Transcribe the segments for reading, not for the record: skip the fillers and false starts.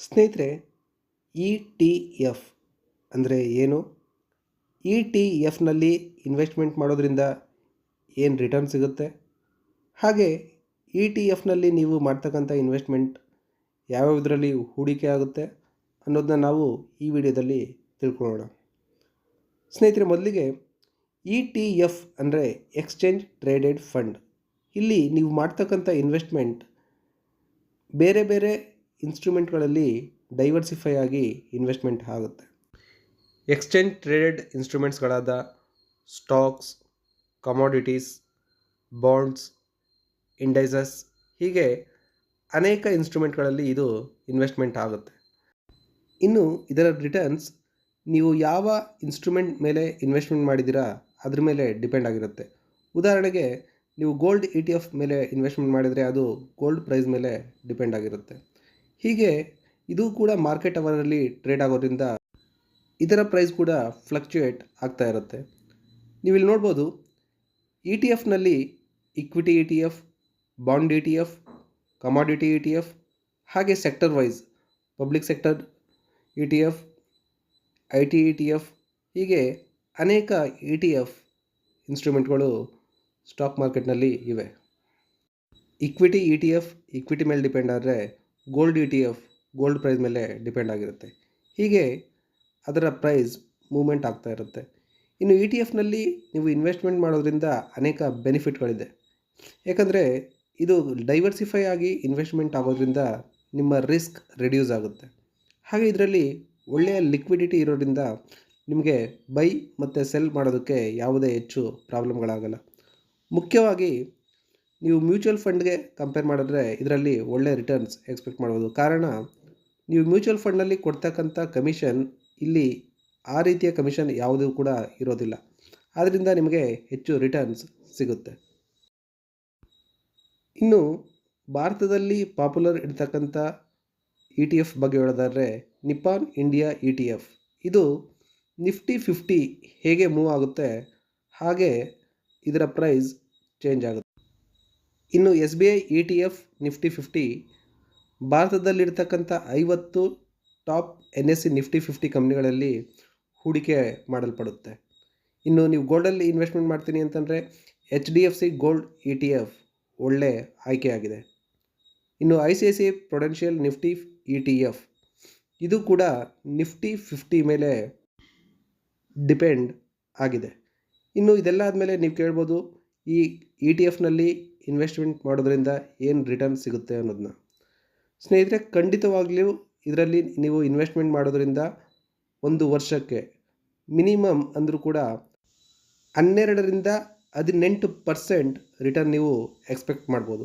ಸ್ನೇಹಿತರೆ, E T F ಅಂದರೆ ಏನು? ಇ ಟಿ ಎಫ್ನಲ್ಲಿ ಇನ್ವೆಸ್ಟ್ಮೆಂಟ್ ಮಾಡೋದ್ರಿಂದ ಏನು ರಿಟರ್ನ್ ಸಿಗುತ್ತೆ? ಹಾಗೆ ಇ ಟಿ ಎಫ್ನಲ್ಲಿ ನೀವು ಮಾಡ್ತಕ್ಕಂಥ ಇನ್ವೆಸ್ಟ್ಮೆಂಟ್ ಯಾವ್ಯಾವುದರಲ್ಲಿ ಹೂಡಿಕೆ ಆಗುತ್ತೆ ಅನ್ನೋದನ್ನ ನಾವು ಈ ವಿಡಿಯೋದಲ್ಲಿ ತಿಳ್ಕೊಳ್ಳೋಣ. ಸ್ನೇಹಿತರೆ, ಮೊದಲಿಗೆ ಇ ಟಿ ಎಫ್ ಅಂದರೆ ಎಕ್ಸ್ಚೇಂಜ್ ಟ್ರೇಡೆಡ್ ಫಂಡ್. ಇಲ್ಲಿ ನೀವು ಮಾಡ್ತಕ್ಕಂಥ ಇನ್ವೆಸ್ಟ್ಮೆಂಟ್ ಬೇರೆ ಬೇರೆ ಇನ್ಸ್ಟ್ರೂಮೆಂಟ್ಗಳಲ್ಲಿ ಡೈವರ್ಸಿಫೈ ಆಗಿ ಇನ್ವೆಸ್ಟ್ಮೆಂಟ್ ಆಗುತ್ತೆ. ಎಕ್ಸ್ಚೇಂಜ್ ಟ್ರೇಡೆಡ್ ಇನ್ಸ್ಟ್ರೂಮೆಂಟ್ಸ್ಗಳಾದ ಸ್ಟಾಕ್ಸ್, ಕಮೋಡಿಟೀಸ್, ಬಾಂಡ್ಸ್, ಇಂಡೈಸಸ್ ಹೀಗೆ ಅನೇಕ ಇನ್ಸ್ಟ್ರೂಮೆಂಟ್ಗಳಲ್ಲಿ ಇದು ಇನ್ವೆಸ್ಟ್ಮೆಂಟ್ ಆಗುತ್ತೆ. ಇನ್ನು ಇದರ ರಿಟರ್ನ್ಸ್ ನೀವು ಯಾವ ಇನ್ಸ್ಟ್ರೂಮೆಂಟ್ ಮೇಲೆ ಇನ್ವೆಸ್ಟ್ಮೆಂಟ್ ಮಾಡಿದ್ದೀರಾ ಅದ್ರ ಮೇಲೆ ಡಿಪೆಂಡ್ ಆಗಿರುತ್ತೆ. ಉದಾಹರಣೆಗೆ ನೀವು ಗೋಲ್ಡ್ ಇ ಟಿ ಎಫ್ ಮೇಲೆ ಇನ್ವೆಸ್ಟ್ಮೆಂಟ್ ಮಾಡಿದರೆ ಅದು ಗೋಲ್ಡ್ ಪ್ರೈಸ್ ಮೇಲೆ ಡಿಪೆಂಡ್ ಆಗಿರುತ್ತೆ. ಹೀಗೆ ಇದು ಕೂಡ ಮಾರ್ಕೆಟ್ ಅವರಲ್ಲಿ ಟ್ರೇಡ್ ಆಗೋದ್ರಿಂದ ಇದರ ಪ್ರೈಸ್ ಕೂಡ ಫ್ಲಕ್ಚುಯೇಟ್ ಆಗ್ತಾ ಇರುತ್ತೆ. ನೀವು ಇಲ್ಲಿ ನೋಡ್ಬೋದು, ಇ ಟಿ ಎಫ್ನಲ್ಲಿ equity E T F, bond E T F, commodity E T F, ಹಾಗೆ sector wise public sector E T F, I T E T F ಹೀಗೆ ಅನೇಕ ಇ ಟಿ ಎಫ್ ಇನ್ಸ್ಟ್ರೂಮೆಂಟ್ಗಳು ಸ್ಟಾಕ್ ಮಾರ್ಕೆಟ್ನಲ್ಲಿ ಇವೆ. Equity E T F equity ಮೇಲೆ depend ಆದರೆ gold E T F gold price ಮೇಲೆ depend ಆಗಿರುತ್ತೆ. ಹೀಗೆ ಅದರ ಪ್ರೈಸ್ ಮೂವ್ಮೆಂಟ್ ಆಗ್ತಾ ಇರುತ್ತೆ. ಇನ್ನು ಇ ಟಿ ಎಫ್ನಲ್ಲಿ ನೀವು ಇನ್ವೆಸ್ಟ್ಮೆಂಟ್ ಮಾಡೋದ್ರಿಂದ ಅನೇಕ ಬೆನಿಫಿಟ್ಗಳಿದೆ. ಯಾಕಂದರೆ ಇದು ಡೈವರ್ಸಿಫೈ ಆಗಿ ಇನ್ವೆಸ್ಟ್ಮೆಂಟ್ ಆಗೋದ್ರಿಂದ ನಿಮ್ಮ ರಿಸ್ಕ್ ರಿಡ್ಯೂಸ್ ಆಗುತ್ತೆ. ಹಾಗೆ ಇದರಲ್ಲಿ ಒಳ್ಳೆಯ ಲಿಕ್ವಿಡಿಟಿ ಇರೋದ್ರಿಂದ ನಿಮಗೆ ಬೈ ಮತ್ತು ಸೆಲ್ ಮಾಡೋದಕ್ಕೆ ಯಾವುದೇ ಹೆಚ್ಚು ಪ್ರಾಬ್ಲಮ್ಗಳಾಗಲ್ಲ. ಮುಖ್ಯವಾಗಿ ನೀವು ಮ್ಯೂಚುವಲ್ ಫಂಡ್ಗೆ ಕಂಪೇರ್ ಮಾಡಿದ್ರೆ ಇದರಲ್ಲಿ ಒಳ್ಳೆಯ ರಿಟರ್ನ್ಸ್ ಎಕ್ಸ್ಪೆಕ್ಟ್ ಮಾಡ್ಬೋದು. ಕಾರಣ, ನೀವು ಮ್ಯೂಚುವಲ್ ಫಂಡ್ನಲ್ಲಿ ಕೊಡ್ತಕ್ಕಂಥ ಕಮಿಷನ್ ಇಲ್ಲಿ ಆ ರೀತಿಯ ಕಮಿಷನ್ ಯಾವುದೂ ಕೂಡ ಇರೋದಿಲ್ಲ. ಆದ್ದರಿಂದ ನಿಮಗೆ ಹೆಚ್ಚು ರಿಟರ್ನ್ಸ್ ಸಿಗುತ್ತೆ. ಇನ್ನು ಭಾರತದಲ್ಲಿ ಪಾಪ್ಯುಲರ್ ಇರ್ತಕ್ಕಂಥ ಇ ಟಿ ಎಫ್ ಬಗ್ಗೆ ಹೇಳೋದಾದರೆ Nippon India E T F. ಇದು ನಿಫ್ಟಿ 50 ಹೇಗೆ ಮೂವ್ ಆಗುತ್ತೆ ಹಾಗೆ ಇದರ ಪ್ರೈಸ್ ಚೇಂಜ್ ಆಗುತ್ತೆ. ಇನ್ನು S B I E T F Nifty 50 ಭಾರತದಲ್ಲಿರ್ತಕ್ಕಂಥ 50 ಟಾಪ್ NSE ನಿಫ್ಟಿ 50 ಕಂಪ್ನಿಗಳಲ್ಲಿ ಹೂಡಿಕೆ ಮಾಡಲ್ಪಡುತ್ತೆ. ಇನ್ನು ನೀವು ಗೋಲ್ಡಲ್ಲಿ ಇನ್ವೆಸ್ಟ್ಮೆಂಟ್ ಮಾಡ್ತೀನಿ ಅಂತಂದರೆ HDFC gold E T F ಒಳ್ಳೆ ಆಯ್ಕೆಯಾಗಿದೆ. ಇನ್ನು ICICI prudential Nifty E T F ಇದು ಕೂಡ ನಿಫ್ಟಿ 50 ಮೇಲೆ ಡಿಪೆಂಡ್ ಆಗಿದೆ. ಇನ್ನು ಇದೆಲ್ಲ ಆದಮೇಲೆ ನೀವು ಕೇಳ್ಬೋದು, ಈ ಇ ಟಿ ಎಫ್ನಲ್ಲಿ ಇನ್ವೆಸ್ಟ್ಮೆಂಟ್ ಮಾಡೋದ್ರಿಂದ ಏನು ರಿಟರ್ನ್ ಸಿಗುತ್ತೆ ಅನ್ನೋದನ್ನ. ಸ್ನೇಹಿತರೆ, ಖಂಡಿತವಾಗ್ಲೂ ಇದರಲ್ಲಿ ನೀವು ಇನ್ವೆಸ್ಟ್ಮೆಂಟ್ ಮಾಡೋದ್ರಿಂದ ಒಂದು ವರ್ಷಕ್ಕೆ ಮಿನಿಮಮ್ ಅಂದರೂ ಕೂಡ 12ರಿಂದ 18% ರಿಟರ್ನ್ ನೀವು ಎಕ್ಸ್ಪೆಕ್ಟ್ ಮಾಡ್ಬೋದು.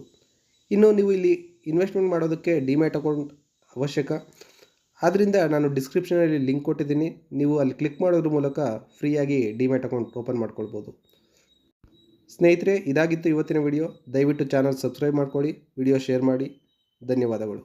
ಇನ್ನು ನೀವು ಇಲ್ಲಿ ಇನ್ವೆಸ್ಟ್ಮೆಂಟ್ ಮಾಡೋದಕ್ಕೆ ಡಿಮ್ಯಾಟ್ ಅಕೌಂಟ್ ಅವಶ್ಯಕ. ಆದ್ದರಿಂದ ನಾನು ಡಿಸ್ಕ್ರಿಪ್ಷನಲ್ಲಿ ಲಿಂಕ್ ಕೊಟ್ಟಿದ್ದೀನಿ, ನೀವು ಅಲ್ಲಿ ಕ್ಲಿಕ್ ಮಾಡೋದ್ರ ಮೂಲಕ ಫ್ರೀಯಾಗಿ ಡಿಮ್ಯಾಟ್ ಅಕೌಂಟ್ ಓಪನ್ ಮಾಡ್ಕೊಳ್ಬೋದು. ಸ್ನೇಹಿತರೆ, ಇದಾಗಿತ್ತು ಇವತ್ತಿನ ವಿಡಿಯೋ. ದಯವಿಟ್ಟು ಚಾನಲ್ ಸಬ್ಸ್ಕ್ರೈಬ್ ಮಾಡ್ಕೊಳ್ಳಿ, ವಿಡಿಯೋ ಶೇರ್ ಮಾಡಿ. ಧನ್ಯವಾದಗಳು.